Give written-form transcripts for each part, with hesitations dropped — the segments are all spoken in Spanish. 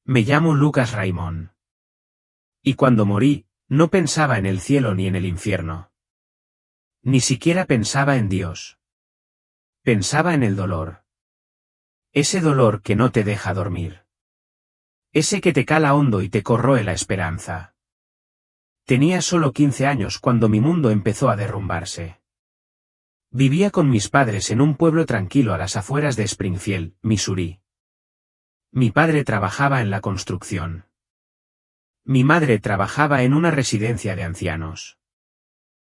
Me llamo Lucas Raymond. Y cuando morí, no pensaba en el cielo ni en el infierno. Ni siquiera pensaba en Dios. Pensaba en el dolor. Ese dolor que no te deja dormir. Ese que te cala hondo y te corroe la esperanza. Tenía solo 15 años cuando mi mundo empezó a derrumbarse. Vivía con mis padres en un pueblo tranquilo a las afueras de Springfield, Missouri. Mi padre trabajaba en la construcción. Mi madre trabajaba en una residencia de ancianos.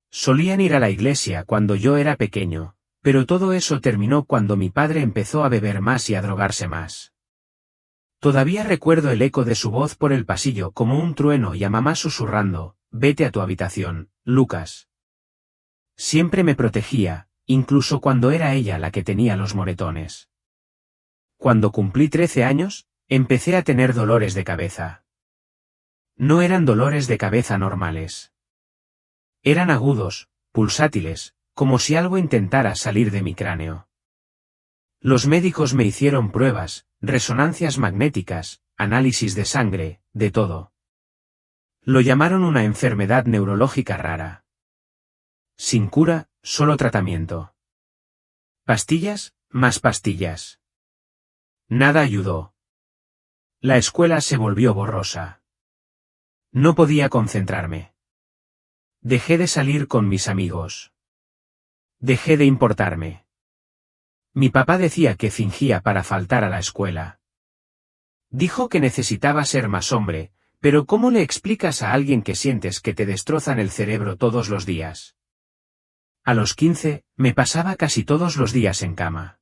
Solían ir a la iglesia cuando yo era pequeño, pero todo eso terminó cuando mi padre empezó a beber más y a drogarse más. Todavía recuerdo el eco de su voz por el pasillo como un trueno y a mamá susurrando, «Vete a tu habitación, Lucas». Siempre me protegía, incluso cuando era ella la que tenía los moretones. Cuando cumplí 13 años, empecé a tener dolores de cabeza. No eran dolores de cabeza normales. Eran agudos, pulsátiles, como si algo intentara salir de mi cráneo. Los médicos me hicieron pruebas, resonancias magnéticas, análisis de sangre, de todo. Lo llamaron una enfermedad neurológica rara. Sin cura, solo tratamiento. Pastillas, más pastillas. Nada ayudó. La escuela se volvió borrosa. No podía concentrarme. Dejé de salir con mis amigos. Dejé de importarme. Mi papá decía que fingía para faltar a la escuela. Dijo que necesitaba ser más hombre, pero ¿cómo le explicas a alguien que sientes que te destrozan el cerebro todos los días? A los 15, me pasaba casi todos los días en cama.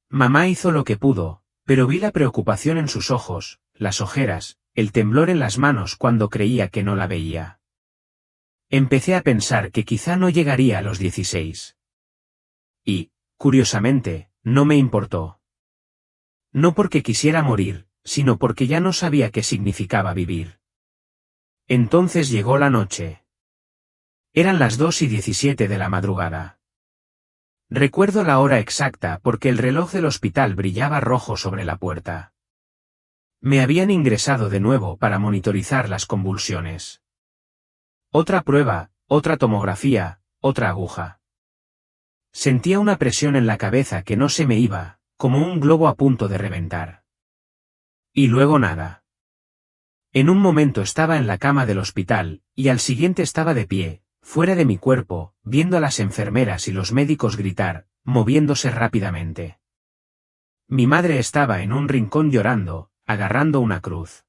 Mamá hizo lo que pudo, pero vi la preocupación en sus ojos, las ojeras, el temblor en las manos cuando creía que no la veía. Empecé a pensar que quizá no llegaría a los 16. Y, curiosamente, no me importó. No porque quisiera morir, sino porque ya no sabía qué significaba vivir. Entonces llegó la noche. Eran las 2:17 de la madrugada. Recuerdo la hora exacta porque el reloj del hospital brillaba rojo sobre la puerta. Me habían ingresado de nuevo para monitorizar las convulsiones. Otra prueba, otra tomografía, otra aguja. Sentía una presión en la cabeza que no se me iba, como un globo a punto de reventar. Y luego nada. En un momento estaba en la cama del hospital, y al siguiente estaba de pie, fuera de mi cuerpo, viendo a las enfermeras y los médicos gritar, moviéndose rápidamente. Mi madre estaba en un rincón llorando, agarrando una cruz.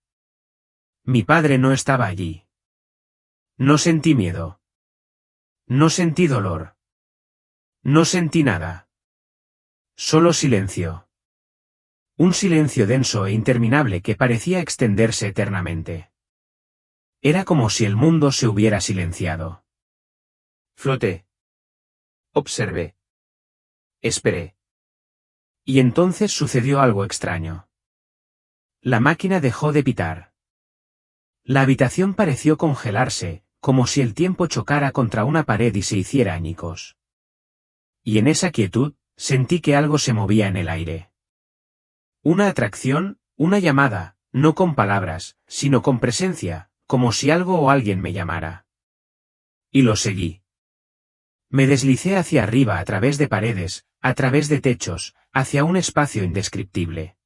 Mi padre no estaba allí. No sentí miedo. No sentí dolor. No sentí nada. Solo silencio. Un silencio denso e interminable que parecía extenderse eternamente. Era como si el mundo se hubiera silenciado. Floté. Observé. Esperé. Y entonces sucedió algo extraño. La máquina dejó de pitar. La habitación pareció congelarse, como si el tiempo chocara contra una pared y se hiciera añicos. Y en esa quietud, sentí que algo se movía en el aire. Una atracción, una llamada, no con palabras, sino con presencia, como si algo o alguien me llamara. Y lo seguí. Me deslicé hacia arriba a través de paredes, a través de techos, hacia un espacio indescriptible.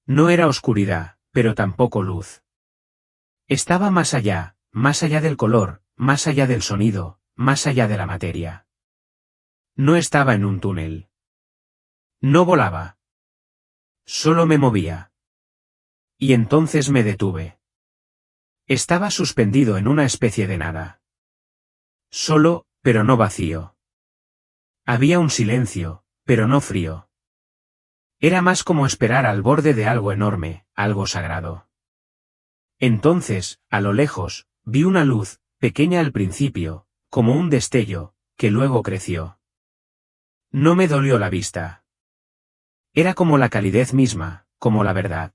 No era oscuridad, pero tampoco luz. Estaba más allá del color, más allá del sonido, más allá de la materia. No estaba en un túnel. No volaba. Solo me movía. Y entonces me detuve. Estaba suspendido en una especie de nada. Solo, pero no vacío. Había un silencio, pero no frío. Era más como esperar al borde de algo enorme, algo sagrado. Entonces, a lo lejos, vi una luz, pequeña al principio, como un destello, que luego creció. No me dolió la vista. Era como la calidez misma, como la verdad.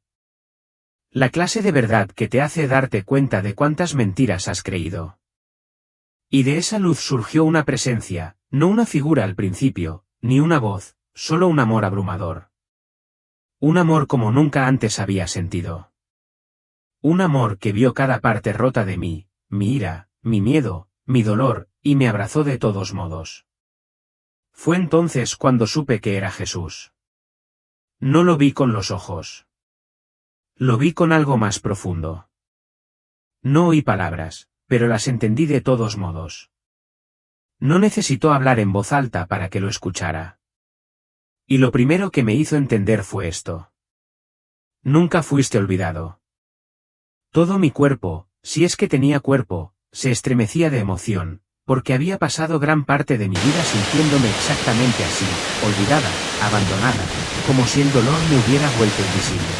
La clase de verdad que te hace darte cuenta de cuántas mentiras has creído. Y de esa luz surgió una presencia, no una figura al principio, ni una voz, solo un amor abrumador. Un amor como nunca antes había sentido. Un amor que vio cada parte rota de mí, mi ira, mi miedo, mi dolor, y me abrazó de todos modos. Fue entonces cuando supe que era Jesús. No lo vi con los ojos. Lo vi con algo más profundo. No oí palabras, pero las entendí de todos modos. No necesitó hablar en voz alta para que lo escuchara. Y lo primero que me hizo entender fue esto. Nunca fuiste olvidado. Todo mi cuerpo, si es que tenía cuerpo, se estremecía de emoción, porque había pasado gran parte de mi vida sintiéndome exactamente así, olvidada, abandonada, como si el dolor me hubiera vuelto invisible.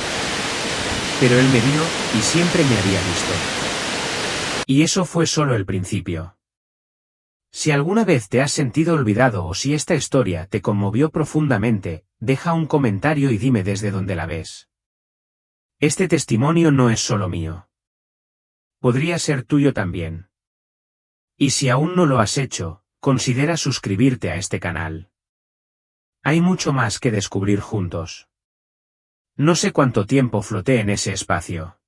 Pero él me vio, y siempre me había visto. Y eso fue solo el principio. Si alguna vez te has sentido olvidado o si esta historia te conmovió profundamente, deja un comentario y dime desde dónde la ves. Este testimonio no es solo mío. Podría ser tuyo también. Y si aún no lo has hecho, considera suscribirte a este canal. Hay mucho más que descubrir juntos. No sé cuánto tiempo floté en ese espacio.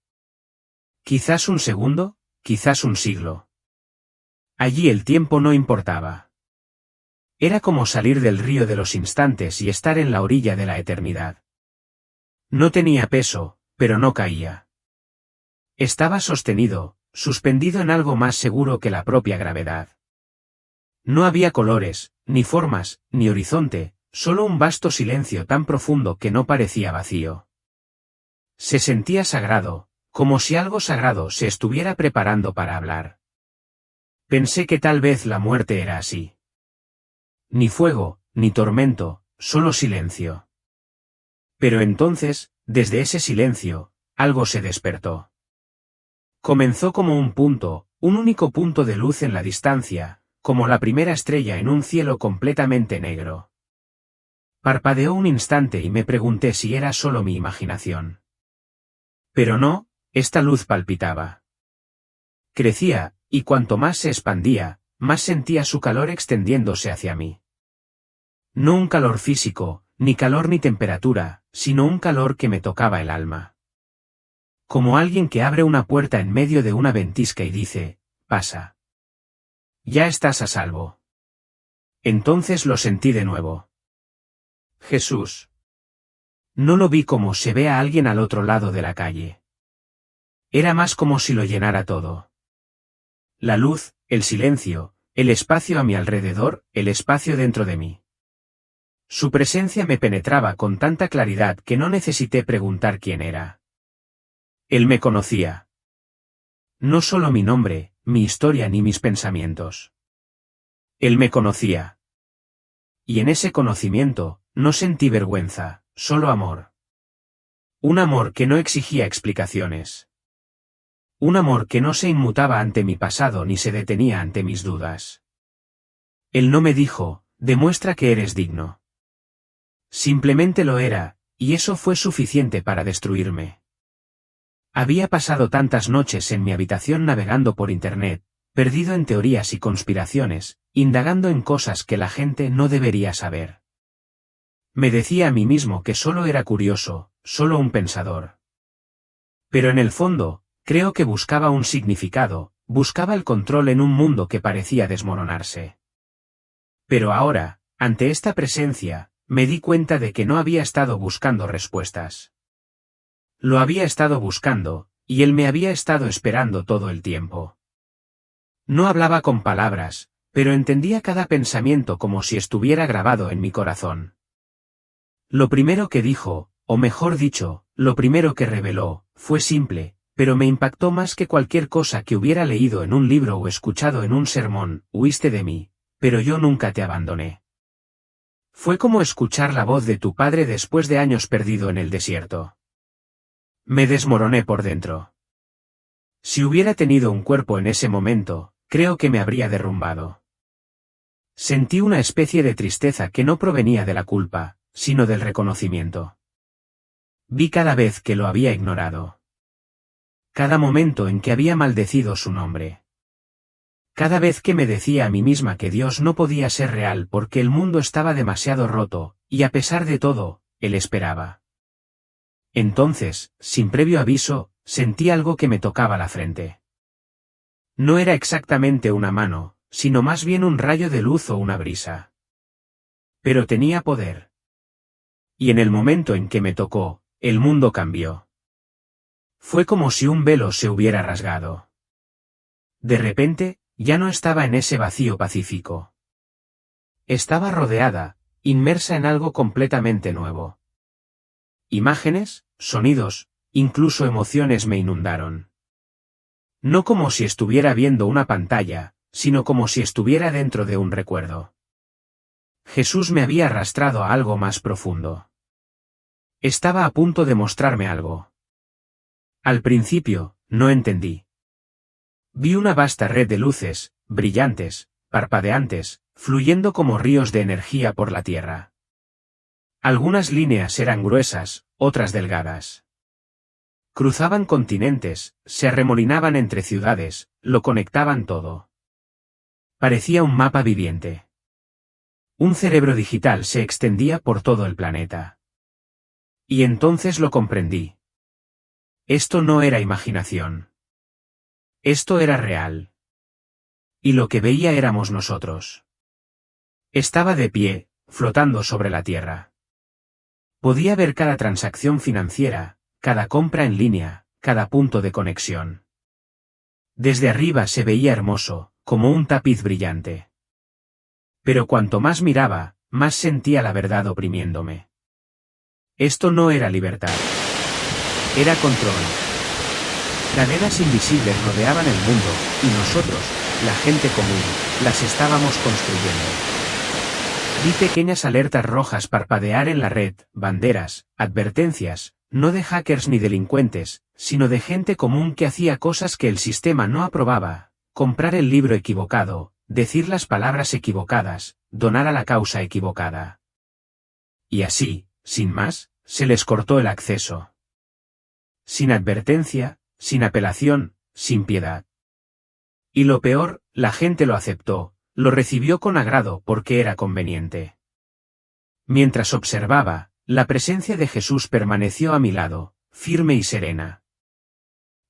Quizás un segundo, quizás un siglo. Allí el tiempo no importaba. Era como salir del río de los instantes y estar en la orilla de la eternidad. No tenía peso, pero no caía. Estaba sostenido, suspendido en algo más seguro que la propia gravedad. No había colores, ni formas, ni horizonte, solo un vasto silencio tan profundo que no parecía vacío. Se sentía sagrado, como si algo sagrado se estuviera preparando para hablar. Pensé que tal vez la muerte era así. Ni fuego, ni tormento, solo silencio. Pero entonces, desde ese silencio, algo se despertó. Comenzó como un punto, un único punto de luz en la distancia, como la primera estrella en un cielo completamente negro. Parpadeó un instante y me pregunté si era solo mi imaginación. Pero no, esta luz palpitaba. Crecía, y cuanto más se expandía, más sentía su calor extendiéndose hacia mí. No un calor físico, ni calor ni temperatura, sino un calor que me tocaba el alma. Como alguien que abre una puerta en medio de una ventisca y dice, pasa. Ya estás a salvo. Entonces lo sentí de nuevo. Jesús. No lo vi como se ve a alguien al otro lado de la calle. Era más como si lo llenara todo. La luz, el silencio, el espacio a mi alrededor, el espacio dentro de mí. Su presencia me penetraba con tanta claridad que no necesité preguntar quién era. Él me conocía. No solo mi nombre, mi historia ni mis pensamientos. Él me conocía. Y en ese conocimiento, no sentí vergüenza, solo amor. Un amor que no exigía explicaciones. Un amor que no se inmutaba ante mi pasado ni se detenía ante mis dudas. Él no me dijo, demuestra que eres digno. Simplemente lo era, y eso fue suficiente para destruirme. Había pasado tantas noches en mi habitación navegando por internet, perdido en teorías y conspiraciones, indagando en cosas que la gente no debería saber. Me decía a mí mismo que solo era curioso, solo un pensador. Pero en el fondo, creo que buscaba un significado, buscaba el control en un mundo que parecía desmoronarse. Pero ahora, ante esta presencia, me di cuenta de que no había estado buscando respuestas. Lo había estado buscando, y él me había estado esperando todo el tiempo. No hablaba con palabras, pero entendía cada pensamiento como si estuviera grabado en mi corazón. Lo primero que dijo, o mejor dicho, lo primero que reveló, fue simple, pero me impactó más que cualquier cosa que hubiera leído en un libro o escuchado en un sermón: huiste de mí, pero yo nunca te abandoné. Fue como escuchar la voz de tu padre después de años perdido en el desierto. Me desmoroné por dentro. Si hubiera tenido un cuerpo en ese momento, creo que me habría derrumbado. Sentí una especie de tristeza que no provenía de la culpa, sino del reconocimiento. Vi cada vez que lo había ignorado. Cada momento en que había maldecido su nombre. Cada vez que me decía a mí misma que Dios no podía ser real porque el mundo estaba demasiado roto, y a pesar de todo, Él esperaba. Entonces, sin previo aviso, sentí algo que me tocaba la frente. No era exactamente una mano, sino más bien un rayo de luz o una brisa. Pero tenía poder. Y en el momento en que me tocó, el mundo cambió. Fue como si un velo se hubiera rasgado. De repente, ya no estaba en ese vacío pacífico. Estaba rodeada, inmersa en algo completamente nuevo. Imágenes, sonidos, incluso emociones me inundaron. No como si estuviera viendo una pantalla, sino como si estuviera dentro de un recuerdo. Jesús me había arrastrado a algo más profundo. Estaba a punto de mostrarme algo. Al principio, no entendí. Vi una vasta red de luces, brillantes, parpadeantes, fluyendo como ríos de energía por la tierra. Algunas líneas eran gruesas, otras delgadas. Cruzaban continentes, se arremolinaban entre ciudades, lo conectaban todo. Parecía un mapa viviente. Un cerebro digital se extendía por todo el planeta. Y entonces lo comprendí. Esto no era imaginación. Esto era real. Y lo que veía éramos nosotros. Estaba de pie, flotando sobre la tierra. Podía ver cada transacción financiera, cada compra en línea, cada punto de conexión. Desde arriba se veía hermoso, como un tapiz brillante. Pero cuanto más miraba, más sentía la verdad oprimiéndome. Esto no era libertad. Era control. Cadenas invisibles rodeaban el mundo, y nosotros, la gente común, las estábamos construyendo. Vi pequeñas alertas rojas parpadear en la red, banderas, advertencias, no de hackers ni delincuentes, sino de gente común que hacía cosas que el sistema no aprobaba, comprar el libro equivocado, decir las palabras equivocadas, donar a la causa equivocada. Y así, sin más, se les cortó el acceso. Sin advertencia, sin apelación, sin piedad. Y lo peor, la gente lo aceptó, lo recibió con agrado porque era conveniente. Mientras observaba, la presencia de Jesús permaneció a mi lado, firme y serena.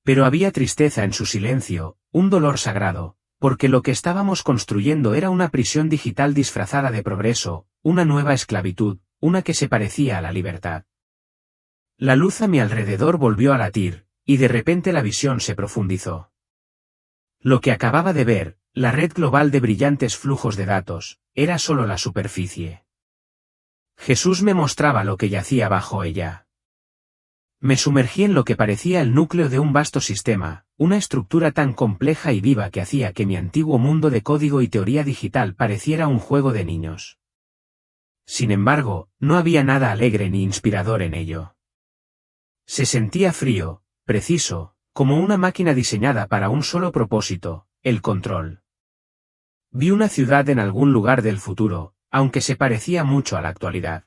Pero había tristeza en su silencio, un dolor sagrado, porque lo que estábamos construyendo era una prisión digital disfrazada de progreso, una nueva esclavitud, una que se parecía a la libertad. La luz a mi alrededor volvió a latir, y de repente la visión se profundizó. Lo que acababa de ver, la red global de brillantes flujos de datos, era solo la superficie. Jesús me mostraba lo que yacía bajo ella. Me sumergí en lo que parecía el núcleo de un vasto sistema, una estructura tan compleja y viva que hacía que mi antiguo mundo de código y teoría digital pareciera un juego de niños. Sin embargo, no había nada alegre ni inspirador en ello. Se sentía frío, preciso, como una máquina diseñada para un solo propósito, el control. Vi una ciudad en algún lugar del futuro, aunque se parecía mucho a la actualidad.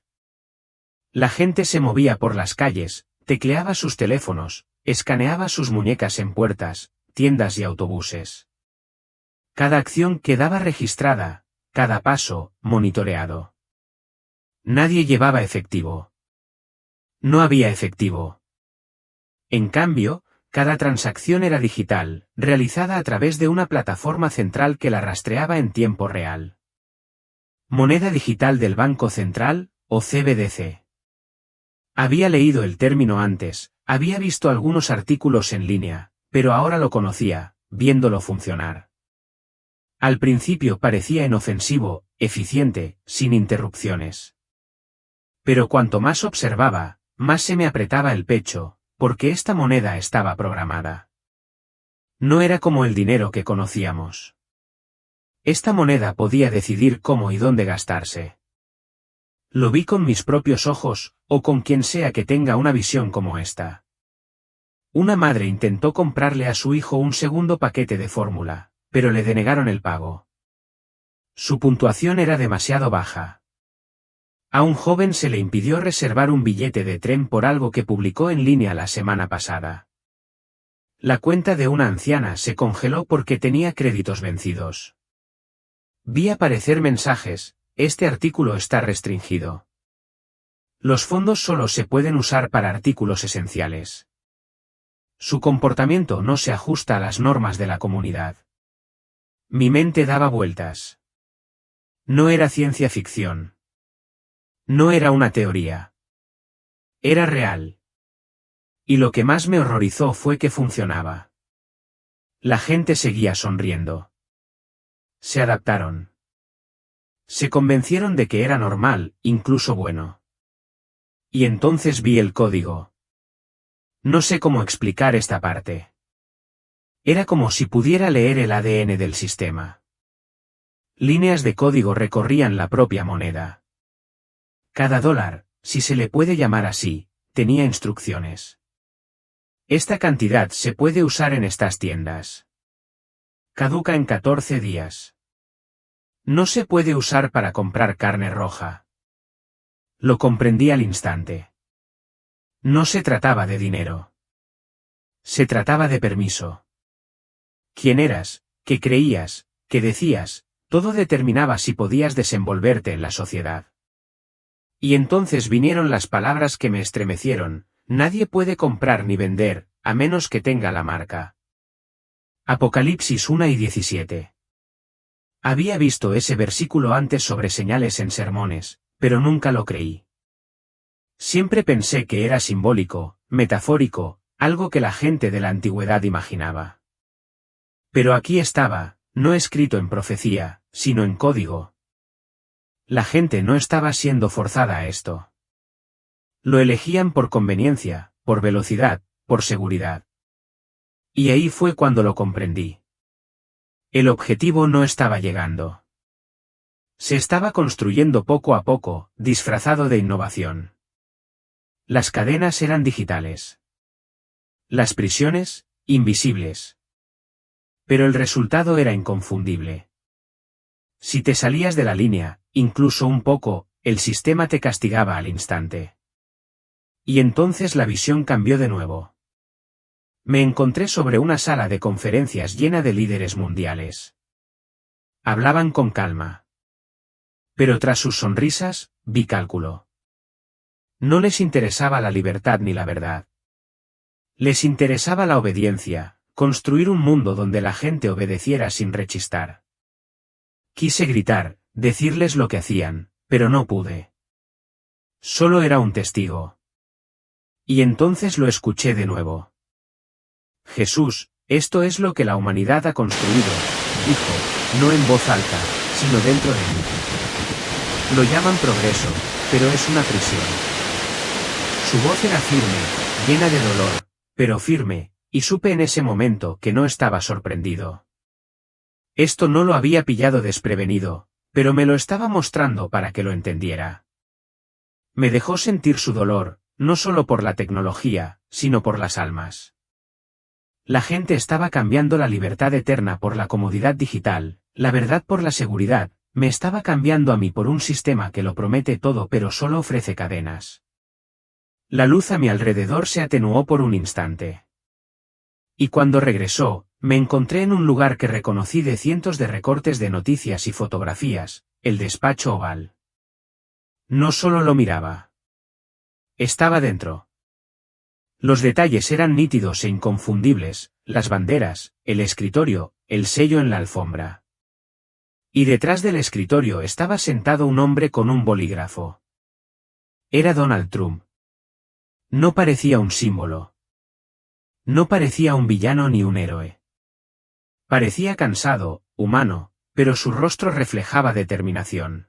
La gente se movía por las calles, tecleaba sus teléfonos, escaneaba sus muñecas en puertas, tiendas y autobuses. Cada acción quedaba registrada, cada paso, monitoreado. Nadie llevaba efectivo. No había efectivo. En cambio, cada transacción era digital, realizada a través de una plataforma central que la rastreaba en tiempo real. Moneda digital del Banco Central, o CBDC. Había leído el término antes, había visto algunos artículos en línea, pero ahora lo conocía, viéndolo funcionar. Al principio parecía inofensivo, eficiente, sin interrupciones. Pero cuanto más observaba, más se me apretaba el pecho, porque esta moneda estaba programada. No era como el dinero que conocíamos. Esta moneda podía decidir cómo y dónde gastarse. Lo vi con mis propios ojos, o con quien sea que tenga una visión como esta. Una madre intentó comprarle a su hijo un segundo paquete de fórmula, pero le denegaron el pago. Su puntuación era demasiado baja. A un joven se le impidió reservar un billete de tren por algo que publicó en línea la semana pasada. La cuenta de una anciana se congeló porque tenía créditos vencidos. Vi aparecer mensajes: este artículo está restringido. Los fondos solo se pueden usar para artículos esenciales. Su comportamiento no se ajusta a las normas de la comunidad. Mi mente daba vueltas. No era ciencia ficción. No era una teoría. Era real. Y lo que más me horrorizó fue que funcionaba. La gente seguía sonriendo. Se adaptaron. Se convencieron de que era normal, incluso bueno. Y entonces vi el código. No sé cómo explicar esta parte. Era como si pudiera leer el ADN del sistema. Líneas de código recorrían la propia moneda. Cada dólar, si se le puede llamar así, tenía instrucciones. Esta cantidad se puede usar en estas tiendas. Caduca en 14 días. No se puede usar para comprar carne roja. Lo comprendí al instante. No se trataba de dinero. Se trataba de permiso. Quién eras, qué creías, qué decías, todo determinaba si podías desenvolverte en la sociedad. Y entonces vinieron las palabras que me estremecieron: nadie puede comprar ni vender, a menos que tenga la marca. Apocalipsis 1:17. Había visto ese versículo antes sobre señales en sermones, pero nunca lo creí. Siempre pensé que era simbólico, metafórico, algo que la gente de la antigüedad imaginaba. Pero aquí estaba, no escrito en profecía, sino en código. La gente no estaba siendo forzada a esto. Lo elegían por conveniencia, por velocidad, por seguridad. Y ahí fue cuando lo comprendí. El objetivo no estaba llegando. Se estaba construyendo poco a poco, disfrazado de innovación. Las cadenas eran digitales. Las prisiones, invisibles. Pero el resultado era inconfundible. Si te salías de la línea, incluso un poco, el sistema te castigaba al instante. Y entonces la visión cambió de nuevo. Me encontré sobre una sala de conferencias llena de líderes mundiales. Hablaban con calma. Pero tras sus sonrisas, vi cálculo. No les interesaba la libertad ni la verdad. Les interesaba la obediencia, construir un mundo donde la gente obedeciera sin rechistar. Quise gritar, decirles lo que hacían, pero no pude. Solo era un testigo. Y entonces lo escuché de nuevo. Jesús, esto es lo que la humanidad ha construido, dijo, no en voz alta, sino dentro de mí. Lo llaman progreso, pero es una prisión. Su voz era firme, llena de dolor, pero firme, y supe en ese momento que no estaba sorprendido. Esto no lo había pillado desprevenido, pero me lo estaba mostrando para que lo entendiera. Me dejó sentir su dolor, no solo por la tecnología, sino por las almas. La gente estaba cambiando la libertad eterna por la comodidad digital, la verdad por la seguridad, me estaba cambiando a mí por un sistema que lo promete todo pero solo ofrece cadenas. La luz a mi alrededor se atenuó por un instante. Y cuando regresó, me encontré en un lugar que reconocí de cientos de recortes de noticias y fotografías, el despacho oval. No solo lo miraba. Estaba dentro. Los detalles eran nítidos e inconfundibles, las banderas, el escritorio, el sello en la alfombra. Y detrás del escritorio estaba sentado un hombre con un bolígrafo. Era Donald Trump. No parecía un símbolo. No parecía un villano ni un héroe. Parecía cansado, humano, pero su rostro reflejaba determinación.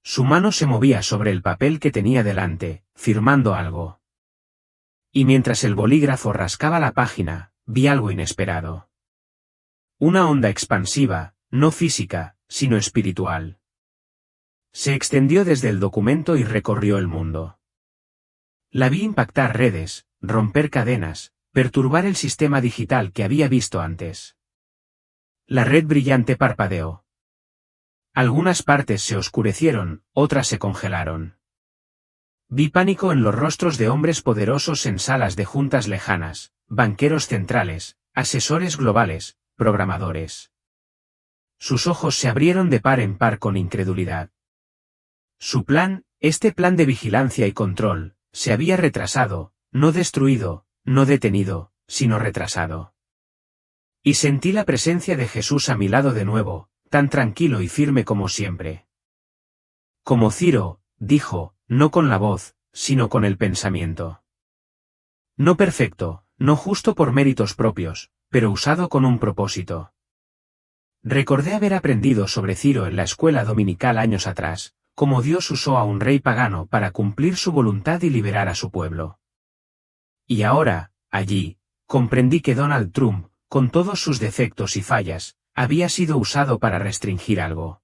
Su mano se movía sobre el papel que tenía delante, firmando algo. Y mientras el bolígrafo rascaba la página, vi algo inesperado. Una onda expansiva, no física, sino espiritual. Se extendió desde el documento y recorrió el mundo. La vi impactar redes, romper cadenas, perturbar el sistema digital que había visto antes. La red brillante parpadeó. Algunas partes se oscurecieron, otras se congelaron. Vi pánico en los rostros de hombres poderosos en salas de juntas lejanas, banqueros centrales, asesores globales, programadores. Sus ojos se abrieron de par en par con incredulidad. Su plan, Este plan de vigilancia y control se había retrasado, no destruido, no detenido, sino retrasado. Y sentí la presencia de Jesús a mi lado de nuevo, tan tranquilo y firme como siempre. Como Ciro, dijo, no con la voz, sino con el pensamiento. No perfecto, no justo por méritos propios, pero usado con un propósito. Recordé haber aprendido sobre Ciro en la escuela dominical años atrás, cómo Dios usó a un rey pagano para cumplir su voluntad y liberar a su pueblo. Y ahora, allí, comprendí que Donald Trump, con todos sus defectos y fallas, había sido usado para restringir algo.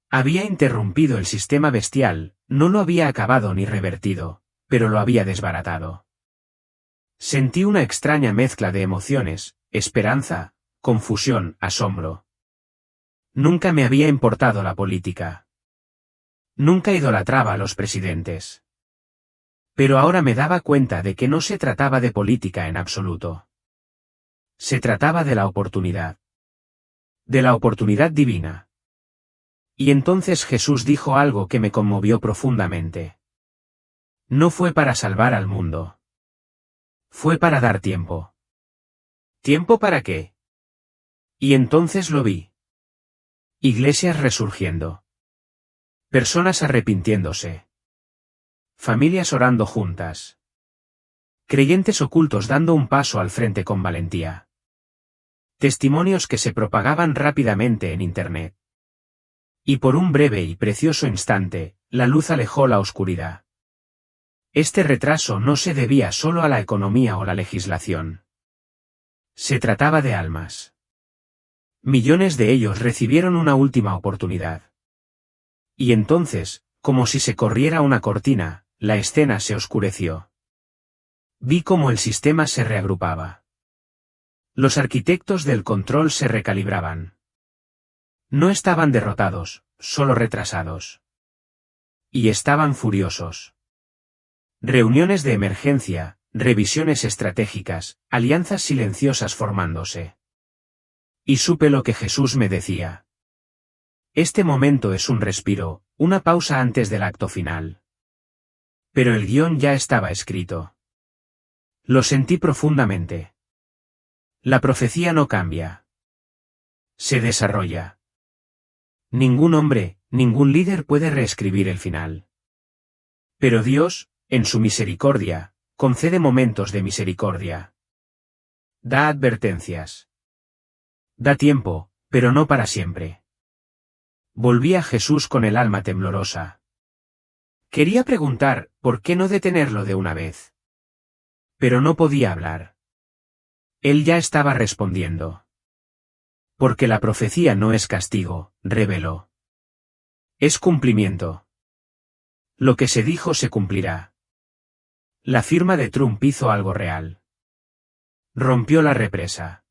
Había interrumpido el sistema bestial, no lo había acabado ni revertido, pero lo había desbaratado. Sentí una extraña mezcla de emociones, esperanza, confusión, asombro. Nunca me había importado la política. Nunca idolatraba a los presidentes. Pero ahora me daba cuenta de que no se trataba de política en absoluto. Se trataba de la oportunidad. De la oportunidad divina. Y entonces Jesús dijo algo que me conmovió profundamente. No fue para salvar al mundo. Fue para dar tiempo. ¿Tiempo para qué? Y entonces lo vi. Iglesias resurgiendo. Personas arrepintiéndose. Familias orando juntas. Creyentes ocultos dando un paso al frente con valentía. Testimonios que se propagaban rápidamente en Internet. Y por un breve y precioso instante, la luz alejó la oscuridad. Este retraso no se debía solo a la economía o la legislación. Se trataba de almas. Millones de ellos recibieron una última oportunidad. Y entonces, como si se corriera una cortina, la escena se oscureció. Vi cómo el sistema se reagrupaba. Los arquitectos del control se recalibraban. No estaban derrotados, solo retrasados. Y estaban furiosos. Reuniones de emergencia, revisiones estratégicas, alianzas silenciosas formándose. Y supe lo que Jesús me decía. Este momento es un respiro, una pausa antes del acto final. Pero el guión ya estaba escrito. Lo sentí profundamente. La profecía no cambia. Se desarrolla. Ningún hombre, ningún líder puede reescribir el final. Pero Dios, en su misericordia, concede momentos de misericordia. Da advertencias. Da tiempo, pero no para siempre. Volví a Jesús con el alma temblorosa. Quería preguntar, ¿por qué no detenerlo de una vez? Pero no podía hablar. Él ya estaba respondiendo. Porque la profecía no es castigo, reveló. Es cumplimiento. Lo que se dijo se cumplirá. La firma de Trump hizo algo real. Rompió la represa.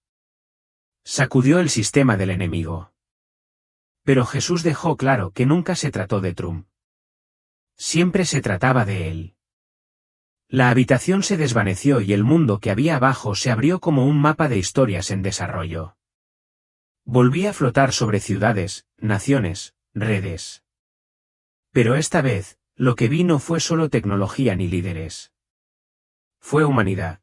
Sacudió el sistema del enemigo. Pero Jesús dejó claro que nunca se trató de Trump. Siempre se trataba de él. La habitación se desvaneció y el mundo que había abajo se abrió como un mapa de historias en desarrollo. Volví a flotar sobre ciudades, naciones, redes. Pero esta vez, lo que vi no fue solo tecnología ni líderes. Fue humanidad.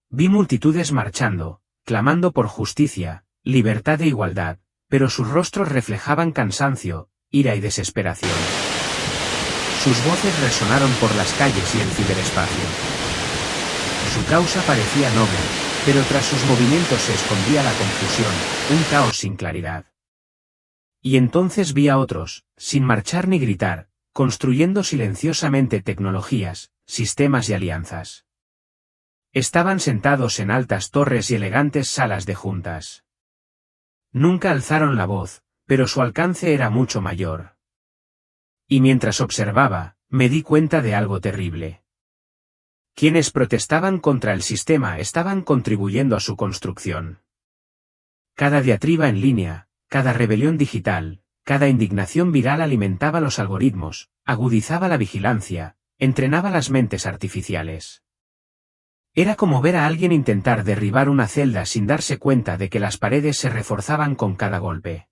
Vi multitudes marchando, clamando por justicia, libertad e igualdad, pero sus rostros reflejaban cansancio, ira y desesperación. Sus voces resonaron por las calles y el ciberespacio. Su causa parecía noble, pero tras sus movimientos se escondía la confusión, un caos sin claridad. Y entonces vi a otros, sin marchar ni gritar, construyendo silenciosamente tecnologías, sistemas y alianzas. Estaban sentados en altas torres y elegantes salas de juntas. Nunca alzaron la voz, pero su alcance era mucho mayor. Y mientras observaba, me di cuenta de algo terrible. Quienes protestaban contra el sistema estaban contribuyendo a su construcción. Cada diatriba en línea, cada rebelión digital, cada indignación viral alimentaba los algoritmos, agudizaba la vigilancia, entrenaba las mentes artificiales. Era como ver a alguien intentar derribar una celda sin darse cuenta de que las paredes se reforzaban con cada golpe.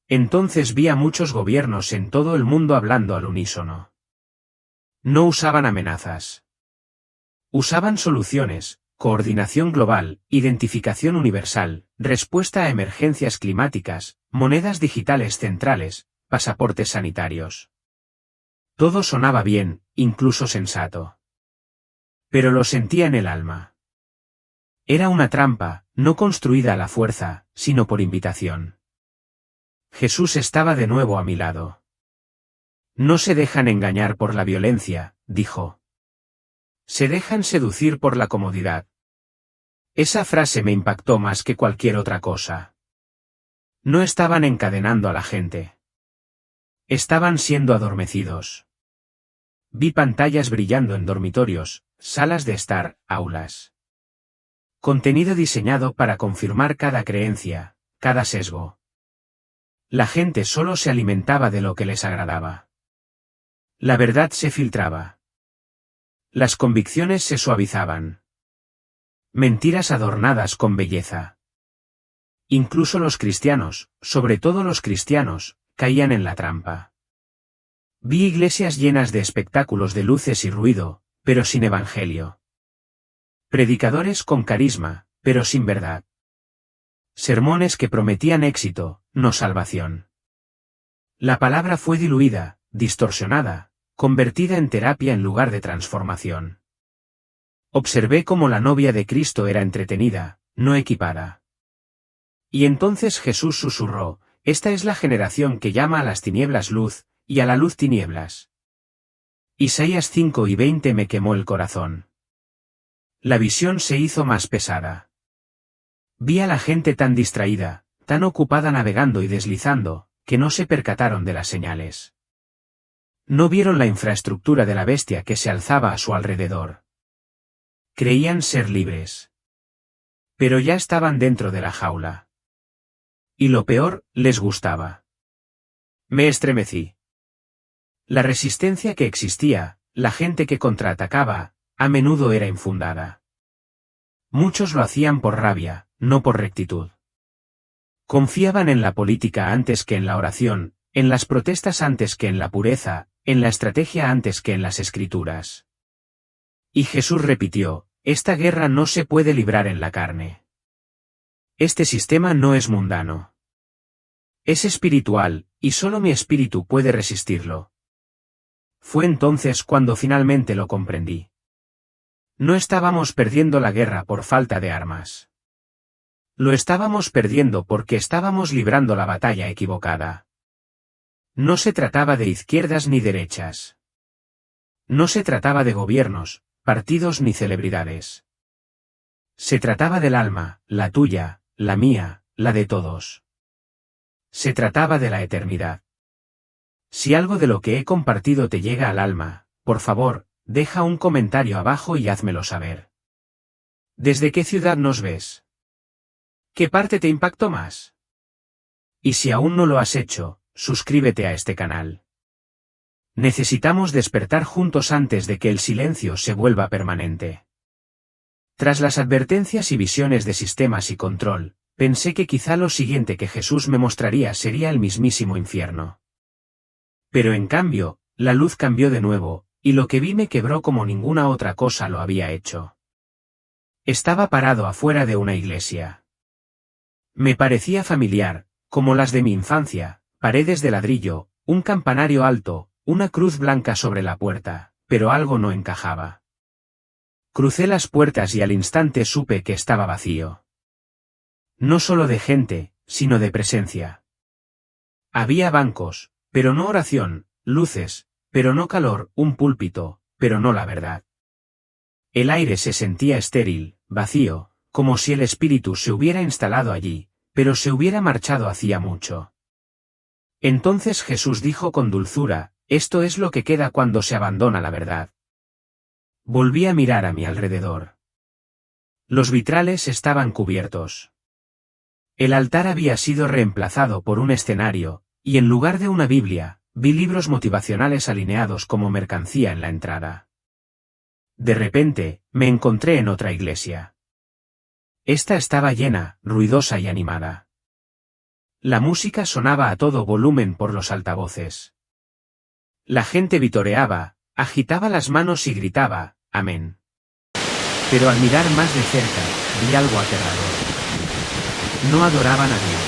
Entonces vi a muchos gobiernos en todo el mundo hablando al unísono. No usaban amenazas. Usaban soluciones, coordinación global, identificación universal, respuesta a emergencias climáticas, monedas digitales centrales, pasaportes sanitarios. Todo sonaba bien, incluso sensato. Pero lo sentía en el alma. Era una trampa, no construida a la fuerza, sino por invitación. Jesús estaba de nuevo a mi lado. No se dejan engañar por la violencia, dijo. Se dejan seducir por la comodidad. Esa frase me impactó más que cualquier otra cosa. No estaban encadenando a la gente. Estaban siendo adormecidos. Vi pantallas brillando en dormitorios, salas de estar, aulas. Contenido diseñado para confirmar cada creencia, cada sesgo. La gente solo se alimentaba de lo que les agradaba. La verdad se filtraba. Las convicciones se suavizaban. Mentiras adornadas con belleza. Incluso los cristianos, sobre todo los cristianos, caían en la trampa. Vi iglesias llenas de espectáculos de luces y ruido, pero sin evangelio. Predicadores con carisma, pero sin verdad. Sermones que prometían éxito, no salvación. La palabra fue diluida, distorsionada, convertida en terapia en lugar de transformación. Observé cómo la novia de Cristo era entretenida, no equipada. Y entonces Jesús susurró, esta es la generación que llama a las tinieblas luz, y a la luz tinieblas. Isaías 5:20 me quemó el corazón. La visión se hizo más pesada. Vi a la gente tan distraída, tan ocupada navegando y deslizando, que no se percataron de las señales. No vieron la infraestructura de la bestia que se alzaba a su alrededor. Creían ser libres. Pero ya estaban dentro de la jaula. Y lo peor, les gustaba. Me estremecí. La resistencia que existía, la gente que contraatacaba, a menudo era infundada. Muchos lo hacían por rabia, no por rectitud. Confiaban en la política antes que en la oración, en las protestas antes que en la pureza, en la estrategia antes que en las escrituras. Y Jesús repitió, esta guerra no se puede librar en la carne. Este sistema no es mundano. Es espiritual, y solo mi espíritu puede resistirlo. Fue entonces cuando finalmente lo comprendí. No estábamos perdiendo la guerra por falta de armas. Lo estábamos perdiendo porque estábamos librando la batalla equivocada. No se trataba de izquierdas ni derechas. No se trataba de gobiernos, partidos ni celebridades. Se trataba del alma, la tuya, la mía, la de todos. Se trataba de la eternidad. Si algo de lo que he compartido te llega al alma, por favor, deja un comentario abajo y házmelo saber. ¿Desde qué ciudad nos ves? ¿Qué parte te impactó más? Y si aún no lo has hecho, suscríbete a este canal. Necesitamos despertar juntos antes de que el silencio se vuelva permanente. Tras las advertencias y visiones de sistemas y control, pensé que quizá lo siguiente que Jesús me mostraría sería el mismísimo infierno. Pero en cambio, la luz cambió de nuevo, y lo que vi me quebró como ninguna otra cosa lo había hecho. Estaba parado afuera de una iglesia. Me parecía familiar, como las de mi infancia, paredes de ladrillo, un campanario alto, una cruz blanca sobre la puerta, pero algo no encajaba. Crucé las puertas y al instante supe que estaba vacío. No solo de gente, sino de presencia. Había bancos, pero no oración, luces, pero no calor, un púlpito, pero no la verdad. El aire se sentía estéril, vacío, como si el espíritu se hubiera instalado allí, pero se hubiera marchado hacía mucho. Entonces Jesús dijo con dulzura, esto es lo que queda cuando se abandona la verdad. Volví a mirar a mi alrededor. Los vitrales estaban cubiertos. El altar había sido reemplazado por un escenario, y en lugar de una Biblia, vi libros motivacionales alineados como mercancía en la entrada. De repente, me encontré en otra iglesia. Esta estaba llena, ruidosa y animada. La música sonaba a todo volumen por los altavoces. La gente vitoreaba, agitaba las manos y gritaba, «Amén». Pero al mirar más de cerca, vi algo aterrador. No adoraban a Dios.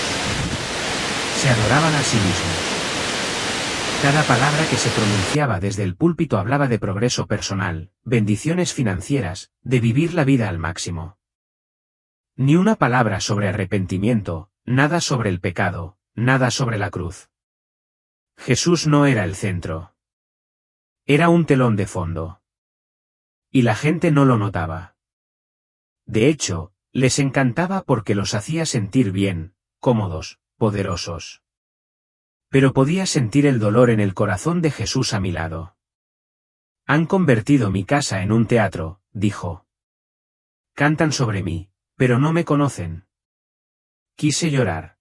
Se adoraban a sí mismos. Cada palabra que se pronunciaba desde el púlpito hablaba de progreso personal, bendiciones financieras, de vivir la vida al máximo. Ni una palabra sobre arrepentimiento, nada sobre el pecado, nada sobre la cruz. Jesús no era el centro. Era un telón de fondo. Y la gente no lo notaba. De hecho, les encantaba porque los hacía sentir bien, cómodos, poderosos. Pero podía sentir el dolor en el corazón de Jesús a mi lado. Han convertido mi casa en un teatro, dijo. Cantan sobre mí, pero no me conocen. Quise llorar.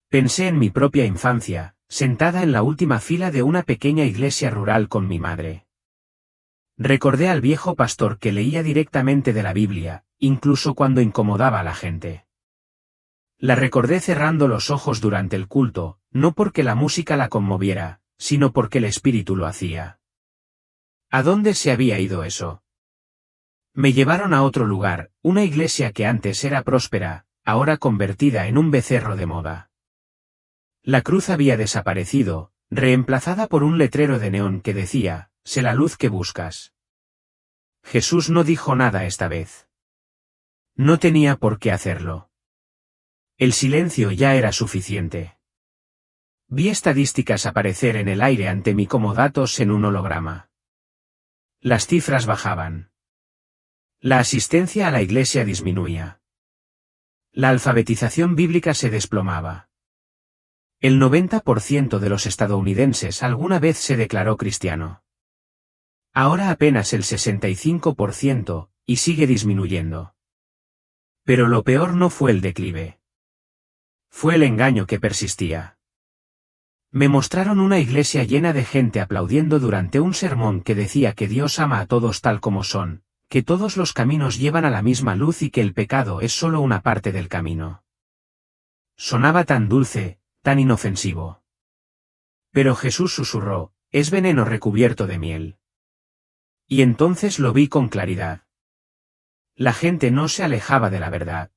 Pensé en mi propia infancia, sentada en la última fila de una pequeña iglesia rural con mi madre. Recordé al viejo pastor que leía directamente de la Biblia, incluso cuando incomodaba a la gente. La recordé cerrando los ojos durante el culto, no porque la música la conmoviera, sino porque el espíritu lo hacía. ¿A dónde se había ido eso? Me llevaron a otro lugar, una iglesia que antes era próspera, ahora convertida en un becerro de moda. La cruz había desaparecido, reemplazada por un letrero de neón que decía, «Sé la luz que buscas». Jesús no dijo nada esta vez. No tenía por qué hacerlo. El silencio ya era suficiente. Vi estadísticas aparecer en el aire ante mí como datos en un holograma. Las cifras bajaban. La asistencia a la iglesia disminuía. La alfabetización bíblica se desplomaba. El 90% de los estadounidenses alguna vez se declaró cristiano. Ahora apenas el 65%, y sigue disminuyendo. Pero lo peor no fue el declive. Fue el engaño que persistía. Me mostraron una iglesia llena de gente aplaudiendo durante un sermón que decía que Dios ama a todos tal como son, que todos los caminos llevan a la misma luz y que el pecado es solo una parte del camino. Sonaba tan dulce, tan inofensivo. Pero Jesús susurró, «Es veneno recubierto de miel». Y entonces lo vi con claridad. La gente no se alejaba de la verdad.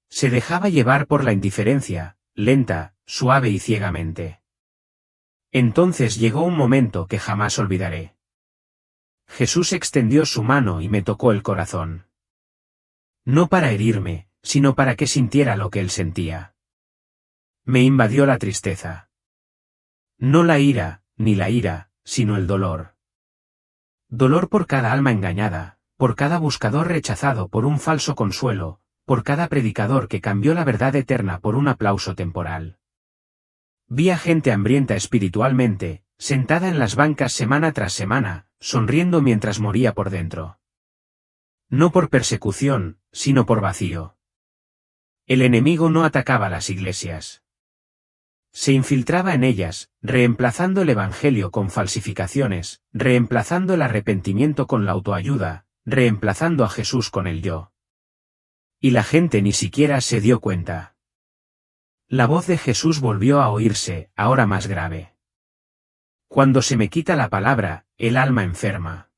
Se dejaba llevar por la indiferencia, lenta, suave y ciegamente. Entonces llegó un momento que jamás olvidaré. Jesús extendió su mano y me tocó el corazón. No para herirme, sino para que sintiera lo que él sentía. Me invadió la tristeza. No la ira, ni la ira, sino el dolor. Dolor por cada alma engañada, por cada buscador rechazado por un falso consuelo, por cada predicador que cambió la verdad eterna por un aplauso temporal. Vi a gente hambrienta espiritualmente, sentada en las bancas semana tras semana, sonriendo mientras moría por dentro. No por persecución, sino por vacío. El enemigo no atacaba las iglesias. Se infiltraba en ellas, reemplazando el evangelio con falsificaciones, reemplazando el arrepentimiento con la autoayuda, reemplazando a Jesús con el yo. Y la gente ni siquiera se dio cuenta. La voz de Jesús volvió a oírse, ahora más grave. Cuando se me quita la palabra, el alma enferma.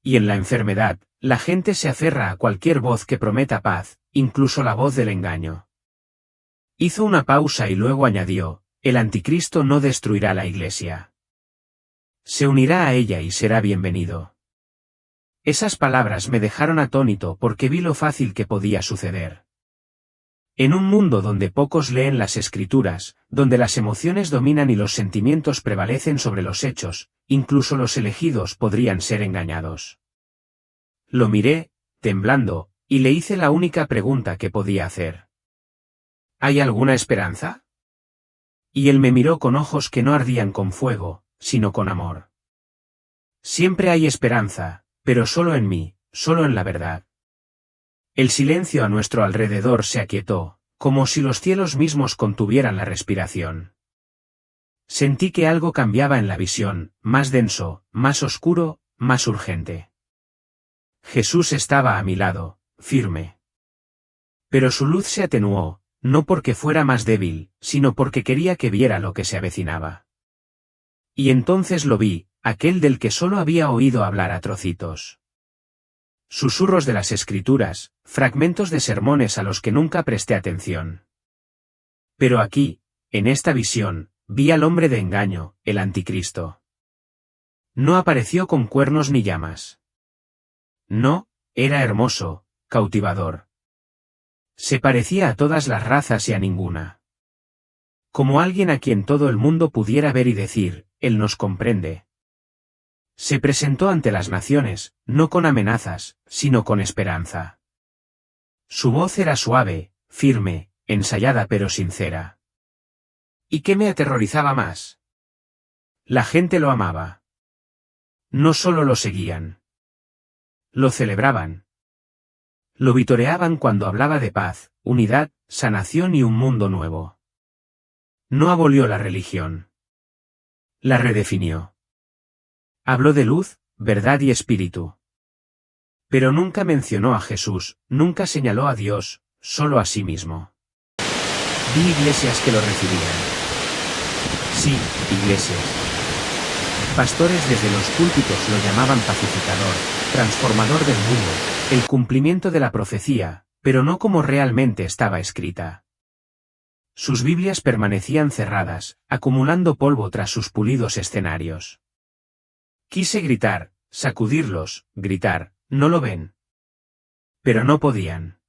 Y en la enfermedad, la gente se aferra a cualquier voz que prometa paz, incluso la voz del engaño. Hizo una pausa y luego añadió, el anticristo no destruirá la iglesia. Se unirá a ella y será bienvenido. Esas palabras me dejaron atónito porque vi lo fácil que podía suceder. En un mundo donde pocos leen las escrituras, donde las emociones dominan y los sentimientos prevalecen sobre los hechos, incluso los elegidos podrían ser engañados. Lo miré, temblando, y le hice la única pregunta que podía hacer. ¿Hay alguna esperanza? Y él me miró con ojos que no ardían con fuego, sino con amor. Siempre hay esperanza, pero solo en mí, solo en la verdad. El silencio a nuestro alrededor se aquietó, como si los cielos mismos contuvieran la respiración. Sentí que algo cambiaba en la visión, más denso, más oscuro, más urgente. Jesús estaba a mi lado, firme. Pero su luz se atenuó, no porque fuera más débil, sino porque quería que viera lo que se avecinaba. Y entonces lo vi, aquel del que solo había oído hablar a trocitos. Susurros de las Escrituras, fragmentos de sermones a los que nunca presté atención. Pero aquí, en esta visión, vi al hombre de engaño, el Anticristo. No apareció con cuernos ni llamas. No, era hermoso, cautivador. Se parecía a todas las razas y a ninguna. Como alguien a quien todo el mundo pudiera ver y decir, él nos comprende. Se presentó ante las naciones, no con amenazas, sino con esperanza. Su voz era suave, firme, ensayada pero sincera. ¿Y qué me aterrorizaba más? La gente lo amaba. No solo lo seguían. Lo celebraban. Lo vitoreaban cuando hablaba de paz, unidad, sanación y un mundo nuevo. No abolió la religión. La redefinió. Habló de luz, verdad y espíritu. Pero nunca mencionó a Jesús, nunca señaló a Dios, solo a sí mismo. Vi iglesias que lo recibían. Sí, iglesias. Pastores desde los púlpitos lo llamaban pacificador, transformador del mundo, el cumplimiento de la profecía, pero no como realmente estaba escrita. Sus Biblias permanecían cerradas, acumulando polvo tras sus pulidos escenarios. Quise gritar, sacudirlos, gritar, ¿no lo ven? Pero no podían.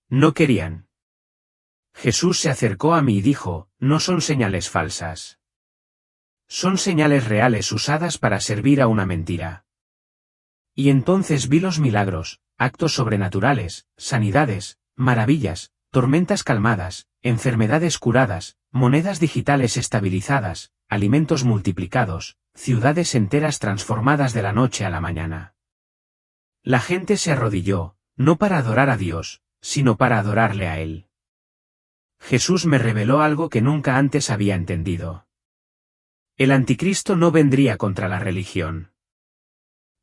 No querían. Jesús se acercó a mí y dijo, no son señales falsas. Son señales reales usadas para servir a una mentira. Y entonces vi los milagros, actos sobrenaturales, sanidades, maravillas, tormentas calmadas, enfermedades curadas, monedas digitales estabilizadas, alimentos multiplicados, ciudades enteras transformadas de la noche a la mañana. La gente se arrodilló, no para adorar a Dios, sino para adorarle a Él. Jesús me reveló algo que nunca antes había entendido. El Anticristo no vendría contra la religión.